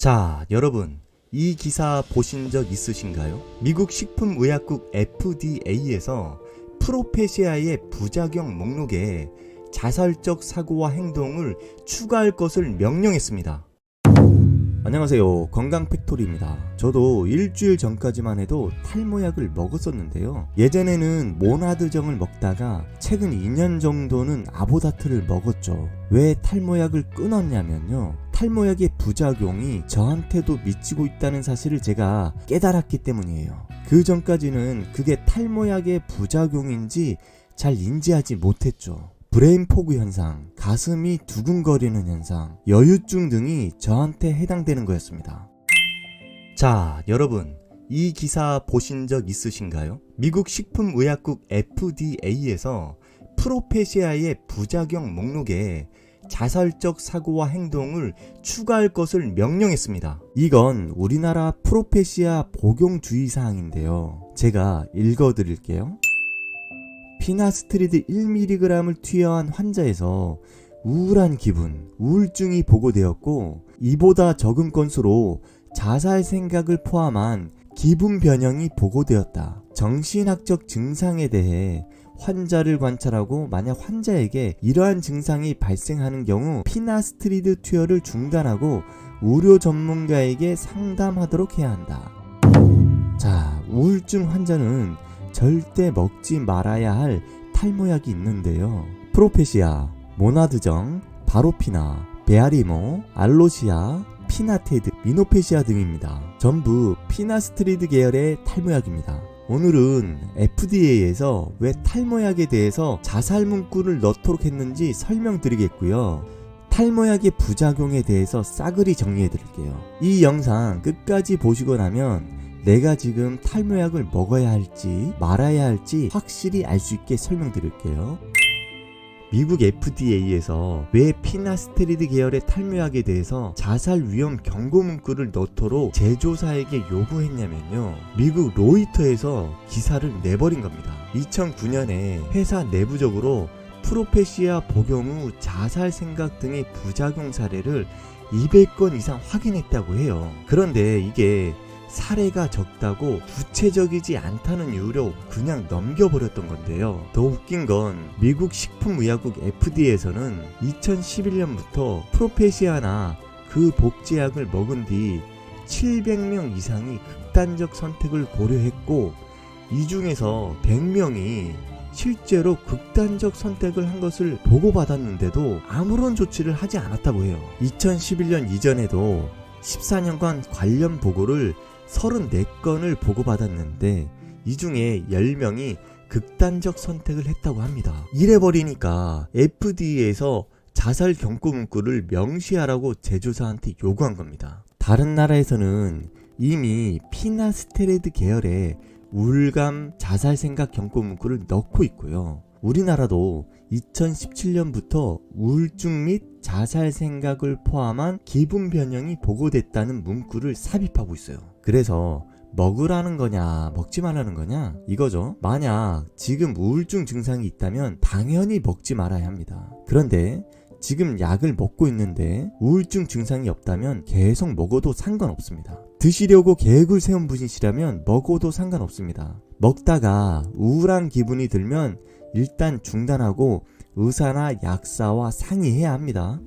자, 여러분, 이 기사 보신 적 있으신가요? 미국 식품의약국 FDA에서 프로페시아의 부작용 목록에 자살적 사고와 행동을 추가할 것을 명령했습니다. 안녕하세요, 건강팩토리입니다. 저도 일주일 전까지만 해도 탈모약을 먹었었는데요. 예전에는 모나드정을 먹다가 최근 2년 정도는 아보다트를 먹었죠. 왜 탈모약을 끊었냐면요, 탈모약의 부작용이 저한테도 미치고 있다는 사실을 제가 깨달았기 때문이에요. 그 전까지는 그게 탈모약의 부작용인지 잘 인지하지 못했죠. 브레인 포그 현상, 가슴이 두근거리는 현상, 여유증 등이 저한테 해당되는 거였습니다. 자, 여러분, 이 기사 보신 적 있으신가요? 미국 식품의약국 FDA에서 프로페시아의 부작용 목록에 자살적 사고와 행동을 추가할 것을 명령했습니다. 이건 우리나라 프로페시아 복용주의 사항인데요. 제가 읽어드릴게요. 피나스트리드 1mg을 투여한 환자에서 우울한 기분, 우울증이 보고되었고, 이보다 적은 건수로 자살 생각을 포함한 기분 변형이 보고되었다. 정신학적 증상에 대해 환자를 관찰하고 만약 환자에게 이러한 증상이 발생하는 경우 피나스트리드 투여를 중단하고 의료 전문가에게 상담하도록 해야 한다. 자, 우울증 환자는 절대 먹지 말아야 할 탈모약이 있는데요. 프로페시아, 모나드정, 바로피나, 베아리모, 알로시아, 피나테드, 미노페시아 등입니다. 전부 피나스트리드 계열의 탈모약입니다. 오늘은 FDA에서 왜 탈모약에 대해서 자살 문구를 넣도록 했는지 설명드리겠고요. 탈모약의 부작용에 대해서 싸그리 정리해드릴게요. 이 영상 끝까지 보시고 나면 내가 지금 탈모약을 먹어야 할지 말아야 할지 확실히 알 수 있게 설명드릴게요. 미국 FDA에서 왜 피나스트리드 계열의 탈모약에 대해서 자살 위험 경고 문구를 넣도록 제조사에게 요구했냐면요, 미국 로이터에서 기사를 내버린 겁니다. 2009년에 회사 내부적으로 프로페시아 복용 후 자살 생각 등의 부작용 사례를 200건 이상 확인했다고 해요. 그런데 이게 사례가 적다고 구체적이지 않다는 이유로 그냥 넘겨버렸던 건데요. 더 웃긴 건 미국 식품의약국 FDA에서는 2011년부터 프로페시아나 그 복제약을 먹은 뒤 700명 이상이 극단적 선택을 고려했고, 이 중에서 100명이 실제로 극단적 선택을 한 것을 보고받았는데도 아무런 조치를 하지 않았다고 해요. 2011년 이전에도 14년간 관련 보고를 34건을 보고받았는데 이 중에 10명이 극단적 선택을 했다고 합니다. 이래버리니까 FDA에서 자살 경고 문구를 명시하라고 제조사한테 요구한 겁니다. 다른 나라에서는 이미 피나스테리드 계열의 우울감, 자살 생각 경고 문구를 넣고 있고요. 우리나라도 2017년부터 우울증 및 자살 생각을 포함한 기분 변형이 보고됐다는 문구를 삽입하고 있어요. 그래서 먹으라는 거냐 먹지 말라는 거냐 이거죠. 만약 지금 우울증 증상이 있다면 당연히 먹지 말아야 합니다. 그런데 지금 약을 먹고 있는데 우울증 증상이 없다면 계속 먹어도 상관없습니다. 드시려고 계획을 세운 분이시라면 먹어도 상관없습니다. 먹다가 우울한 기분이 들면 일단 중단하고 의사나 약사와 상의해야 합니다.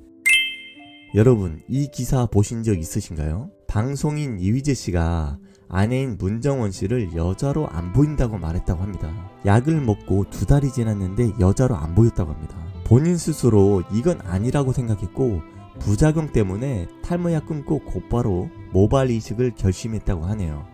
여러분, 이 기사 보신 적 있으신가요? 방송인 이휘재 씨가 아내인 문정원 씨를 여자로 안 보인다고 말했다고 합니다. 약을 먹고 2달이 지났는데 여자로 안 보였다고 합니다. 본인 스스로 이건 아니라고 생각했고 부작용 때문에 탈모약 끊고 곧바로 모발 이식을 결심했다고 하네요.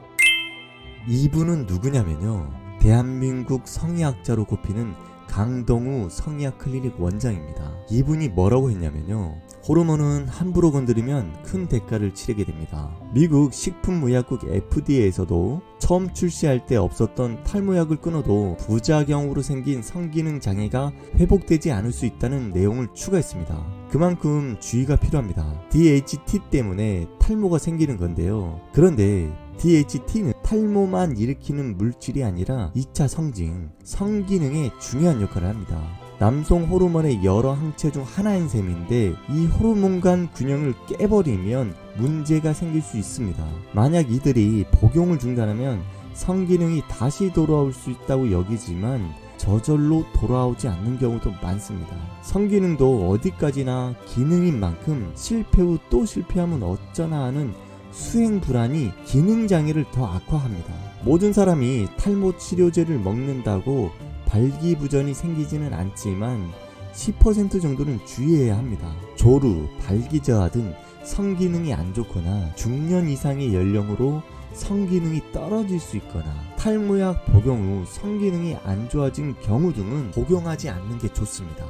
이분은 누구냐면요, 대한민국 성의학자로 꼽히는 강동우 성의학 클리닉 원장입니다. 이분이 뭐라고 했냐면요, 호르몬은 함부로 건드리면 큰 대가를 치르게 됩니다. 미국 식품의약국 FDA에서도 처음 출시할 때 없었던 탈모약을 끊어도 부작용으로 생긴 성기능 장애가 회복되지 않을 수 있다는 내용을 추가했습니다. 그만큼 주의가 필요합니다. DHT 때문에 탈모가 생기는 건데요. 그런데 DHT는 탈모만 일으키는 물질이 아니라 2차 성징, 성기능에 중요한 역할을 합니다. 남성 호르몬의 여러 항체 중 하나인 셈인데 이 호르몬 간 균형을 깨버리면 문제가 생길 수 있습니다. 만약 이들이 복용을 중단하면 성기능이 다시 돌아올 수 있다고 여기지만 저절로 돌아오지 않는 경우도 많습니다. 성기능도 어디까지나 기능인 만큼 실패 후 또 실패하면 어쩌나 하는 수행 불안이 기능장애를 더 악화합니다. 모든 사람이 탈모 치료제를 먹는다고 발기부전이 생기지는 않지만 10% 정도는 주의해야 합니다. 조루, 발기저하 등 성기능이 안 좋거나 중년 이상의 연령으로 성기능이 떨어질 수 있거나 탈모약 복용 후 성기능이 안 좋아진 경우 등은 복용하지 않는 게 좋습니다.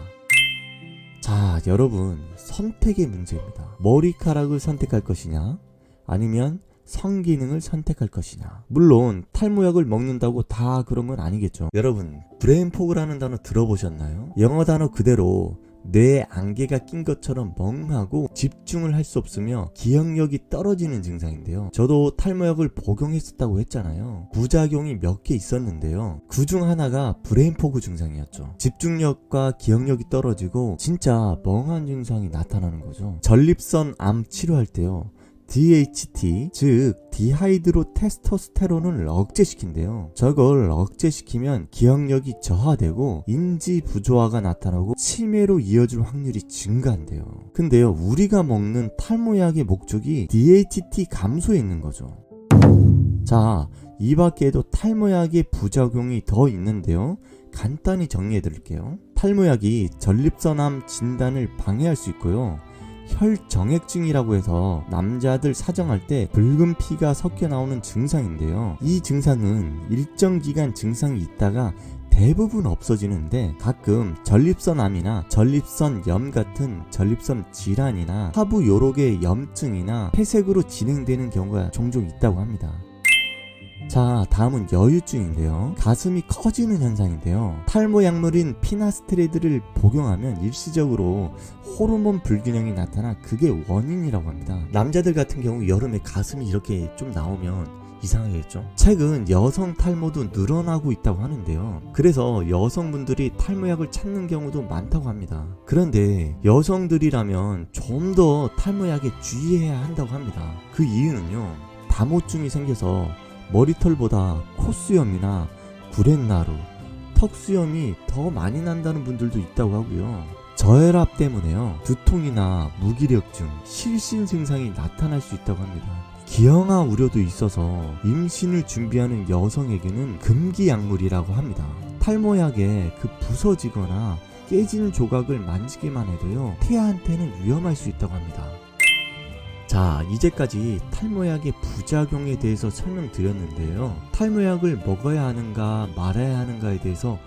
자, 여러분, 선택의 문제입니다. 머리카락을 선택할 것이냐 아니면 성기능을 선택할 것이냐. 물론 탈모약을 먹는다고 다 그런 건 아니겠죠. 여러분, 브레인포그라는 단어 들어보셨나요? 영어 단어 그대로 뇌에 안개가 낀 것처럼 멍하고 집중을 할 수 없으며 기억력이 떨어지는 증상인데요. 저도 탈모약을 복용했었다고 했잖아요. 부작용이 몇 개 있었는데요. 그중 하나가 브레인포그 증상이었죠. 집중력과 기억력이 떨어지고 진짜 멍한 증상이 나타나는 거죠. 전립선 암 치료할 때요, DHT, 즉 디하이드로 테스토스테론을 억제시킨대요. 저걸 억제시키면 기억력이 저하되고 인지 부조화가 나타나고 치매로 이어질 확률이 증가한대요. 근데요, 우리가 먹는 탈모약의 목적이 DHT 감소에 있는 거죠. 자, 이 밖에도 탈모약의 부작용이 더 있는데요. 간단히 정리해 드릴게요. 탈모약이 전립선암 진단을 방해할 수 있고요. 혈정액증이라고 해서 남자들 사정할 때 붉은 피가 섞여 나오는 증상인데요. 이 증상은 일정 기간 증상이 있다가 대부분 없어지는데 가끔 전립선암이나 전립선염 같은 전립선 질환이나 하부 요록의 염증이나 폐색으로 진행되는 경우가 종종 있다고 합니다. 자, 다음은 여유증인데요. 가슴이 커지는 현상인데요. 탈모 약물인 피나스트레이드를 복용하면 일시적으로 호르몬 불균형이 나타나 그게 원인이라고 합니다. 남자들 같은 경우 여름에 가슴이 이렇게 좀 나오면 이상하겠죠? 최근 여성 탈모도 늘어나고 있다고 하는데요. 그래서 여성분들이 탈모약을 찾는 경우도 많다고 합니다. 그런데 여성들이라면 좀 더 탈모약에 주의해야 한다고 합니다. 그 이유는요, 다모증이 생겨서 머리털보다 콧수염이나 구렛나루, 턱수염이 더 많이 난다는 분들도 있다고 하고요. 저혈압 때문에요, 두통이나 무기력증, 실신 증상이 나타날 수 있다고 합니다. 기형아 우려도 있어서 임신을 준비하는 여성에게는 금기 약물이라고 합니다. 탈모약에 그 부서지거나 깨진 조각을 만지기만 해도요, 태아한테는 위험할 수 있다고 합니다. 자, 이제까지 탈모약의 부작용에 대해서 설명드렸는데요. 탈모약을 먹어야 하는가 말아야 하는가에 대해서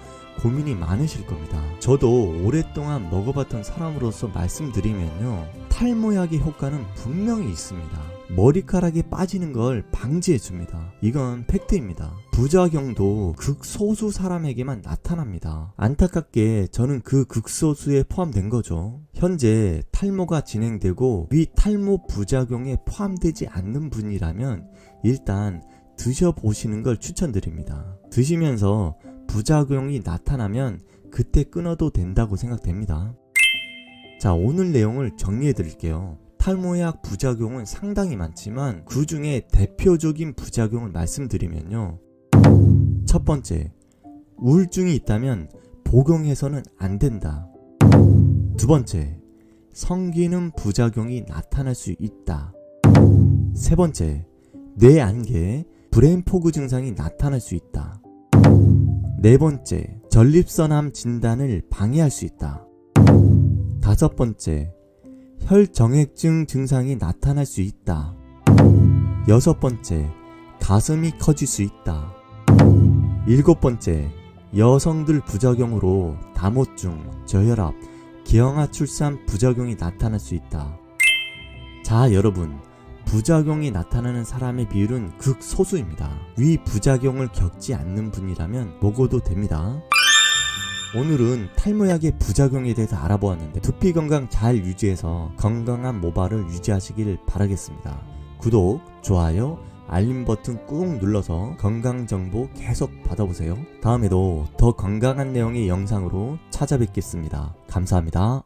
고민이 많으실 겁니다. 저도 오랫동안 먹어봤던 사람으로서 말씀드리면요, 탈모약의 효과는 분명히 있습니다. 머리카락이 빠지는 걸 방지해줍니다. 이건 팩트입니다. 부작용도 극소수 사람에게만 나타납니다. 안타깝게 저는 그 극소수에 포함된 거죠. 현재 탈모가 진행되고 위 탈모 부작용에 포함되지 않는 분이라면 일단 드셔보시는 걸 추천드립니다. 드시면서 부작용이 나타나면 그때 끊어도 된다고 생각됩니다. 자, 오늘 내용을 정리해 드릴게요. 탈모약 부작용은 상당히 많지만 그 중에 대표적인 부작용을 말씀드리면요, 첫 번째, 우울증이 있다면 복용해서는 안 된다. 두 번째, 성기능 부작용이 나타날 수 있다. 세 번째, 뇌 안개, 브레인포그 증상이 나타날 수 있다. 네 번째, 전립선암 진단을 방해할 수 있다. 다섯 번째, 혈정액증 증상이 나타날 수 있다. 여섯 번째, 가슴이 커질 수 있다. 일곱 번째, 여성들 부작용으로 다모증, 저혈압, 기형아 출산 부작용이 나타날 수 있다. 자, 여러분, 부작용이 나타나는 사람의 비율은 극소수입니다. 위 부작용을 겪지 않는 분이라면 먹어도 됩니다. 오늘은 탈모약의 부작용에 대해서 알아보았는데 두피 건강 잘 유지해서 건강한 모발을 유지하시길 바라겠습니다. 구독, 좋아요, 알림 버튼 꾹 눌러서 건강 정보 계속 받아보세요. 다음에도 더 건강한 내용의 영상으로 찾아뵙겠습니다. 감사합니다.